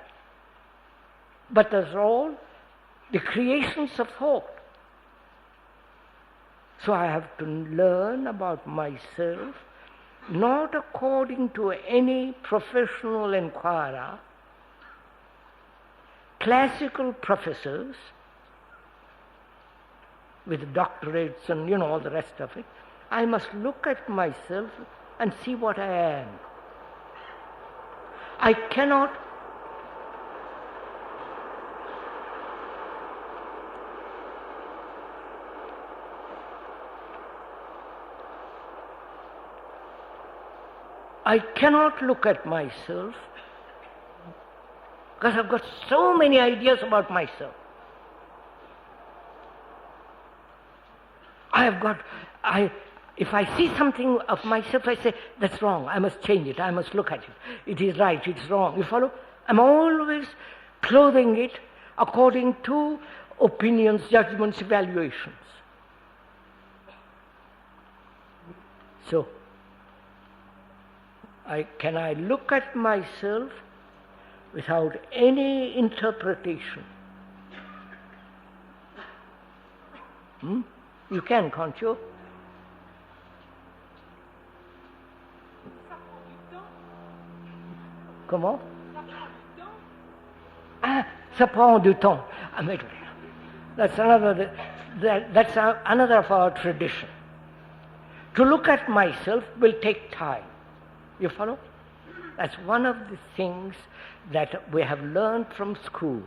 But those are all the creations of thought. So I have to learn about myself, not according to any professional inquirer, classical professors with doctorates and all the rest of it. I must look at myself and see what I am. I cannot look at myself because I've got so many ideas about myself. If I see something of myself, I say, that's wrong, I must change it, I must look at it. It is right, it's wrong. You follow? I'm always clothing it according to opinions, judgments, evaluations. So, can I look at myself without any interpretation? You can, can't you? Comment? Ça prend du temps. That's another of our tradition. To look at myself will take time. You follow? That's one of the things that we have learned from school,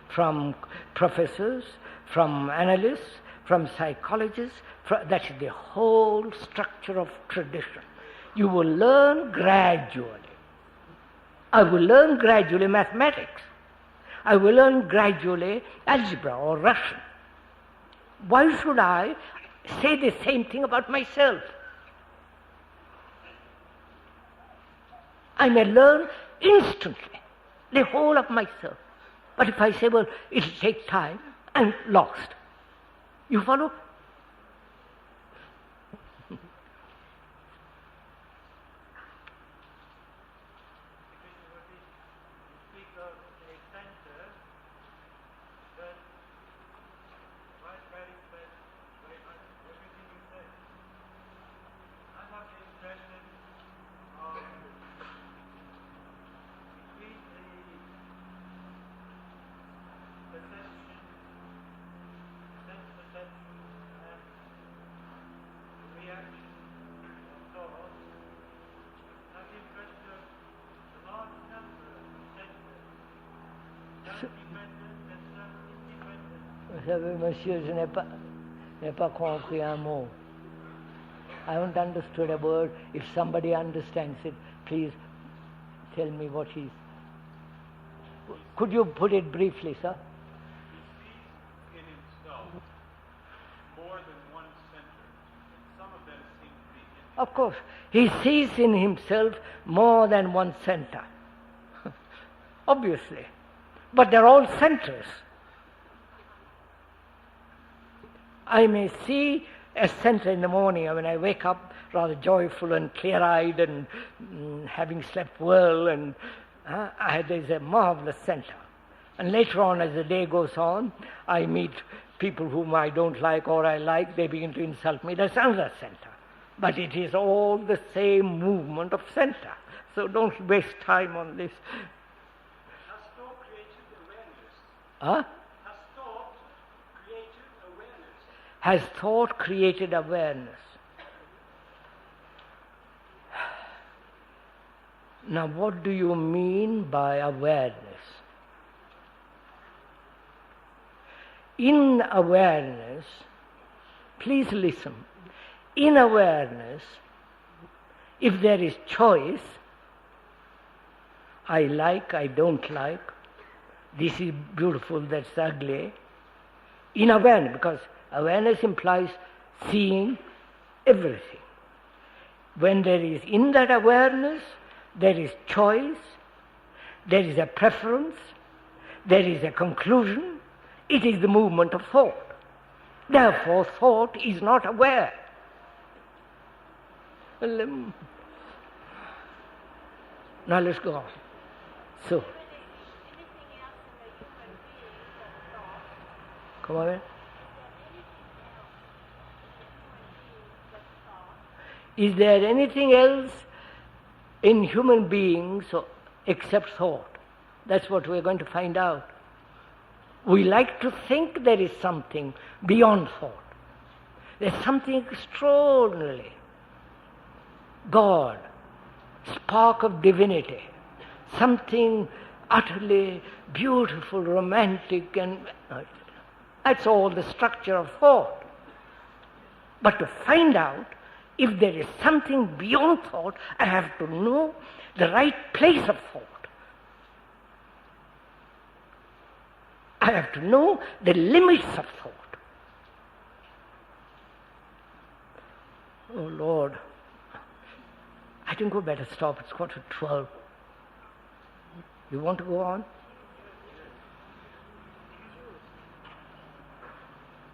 from professors, from analysts, from psychologists. That's the whole structure of tradition. You will learn gradually. I will learn gradually mathematics. I will learn gradually algebra or Russian. Why should I say the same thing about myself? I may learn instantly the whole of myself. But if I say, well, it'll take time, I'm lost. You follow? Vous savez, monsieur, je n'ai pas compris un mot. I haven't understood a word. If somebody understands it, please tell me what is. Could you put it briefly, sir? He sees in himself more than one center, and some of them seem to be in. Of course, he sees in himself more than one center. Obviously. But they're all centers. I may see a center in the morning when I wake up rather joyful and clear-eyed and having slept well, and there's a marvelous center. And later on, as the day goes on, I meet people whom I don't like or I like, they begin to insult me. That's another center. But it is all the same movement of center. So don't waste time on this. Has thought created awareness? Huh? Has thought created awareness? Has thought created awareness? Now, what do you mean by awareness? In awareness, please listen, in awareness, if there is choice, I like, I don't like, this is beautiful, that's ugly, in awareness, because awareness implies seeing everything. When there is in that awareness, there is choice, there is a preference, there is a conclusion, it is the movement of thought. Therefore, thought is not aware. Now let's go on. So, come on in. Is there anything else in human beings except thought? That's what we're going to find out. We like to think there is something beyond thought. There's something extraordinary. God, spark of divinity, something utterly beautiful, romantic, and that's all the structure of thought. But to find out if there is something beyond thought, I have to know the right place of thought. I have to know the limits of thought. Oh Lord, I think we better stop. It's 11:45. You want to go on?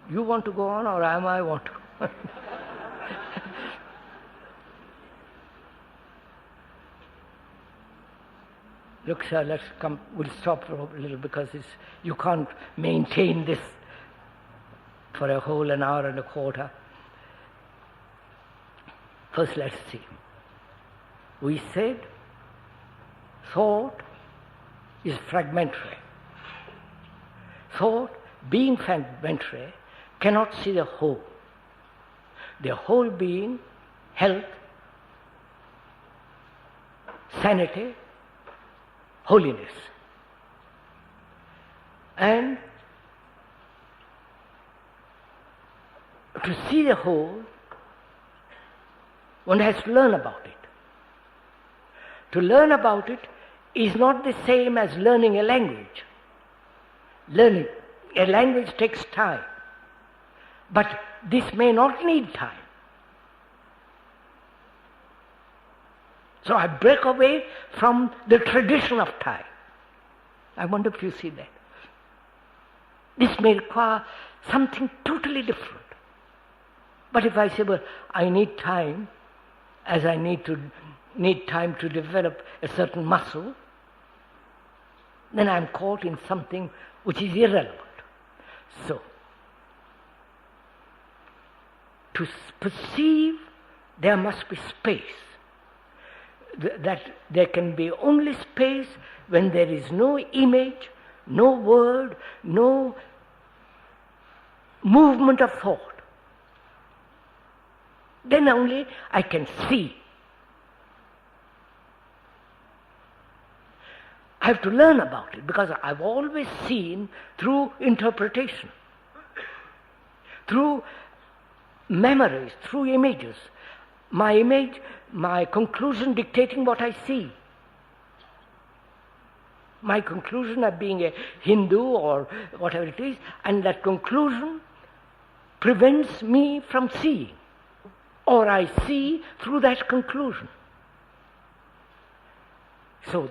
You want to go on, or am I want to? Look, sir, let's come. We'll stop for a little because you can't maintain this for a whole an hour and a quarter. First, let's see. We said thought is fragmentary. Thought, being fragmentary, cannot see the whole. The whole being, health, sanity, holiness. And to see the whole, one has to learn about it. To learn about it is not the same as learning a language. Learning a language takes time. But this may not need time. So I break away from the tradition of time. I wonder if you see that. This may require something totally different. But if I say, well, I need time, as I need time to develop a certain muscle, then I'm caught in something which is irrelevant. So, to perceive, there must be space. That there can be only space when there is no image, no word, no movement of thought. Then only I can see. I have to learn about it because I've always seen through interpretation, through memories, through images. My image, my conclusion dictating what I see. My conclusion of being a Hindu or whatever it is, and that conclusion prevents me from seeing. Or I see through that conclusion. So,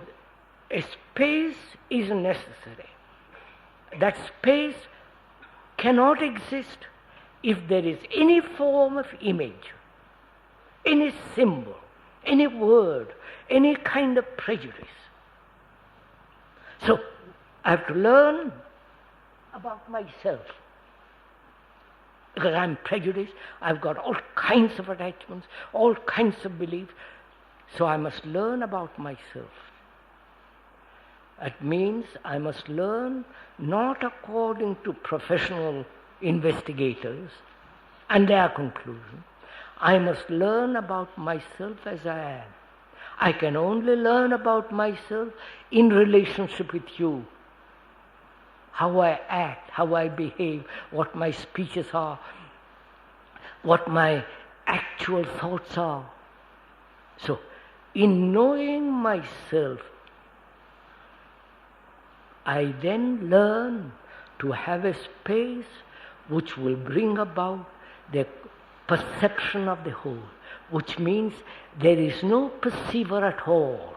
a space is necessary. That space cannot exist if there is any form of image, any symbol, any word, any kind of prejudice. So, I have to learn about myself. Because I'm prejudiced, I've got all kinds of attachments, all kinds of beliefs. So I must learn about myself. That means I must learn not according to professional investigators and their conclusion. I must learn about myself as I am. I can only learn about myself in relationship with you. How I act, how I behave, what my speeches are, what my actual thoughts are. So, in knowing myself, I then learn to have a space which will bring about the perception of the whole, which means there is no perceiver at all,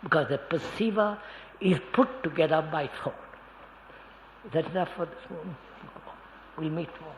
because the perceiver is put together by thought. Is that enough for this moment? We'll meet tomorrow.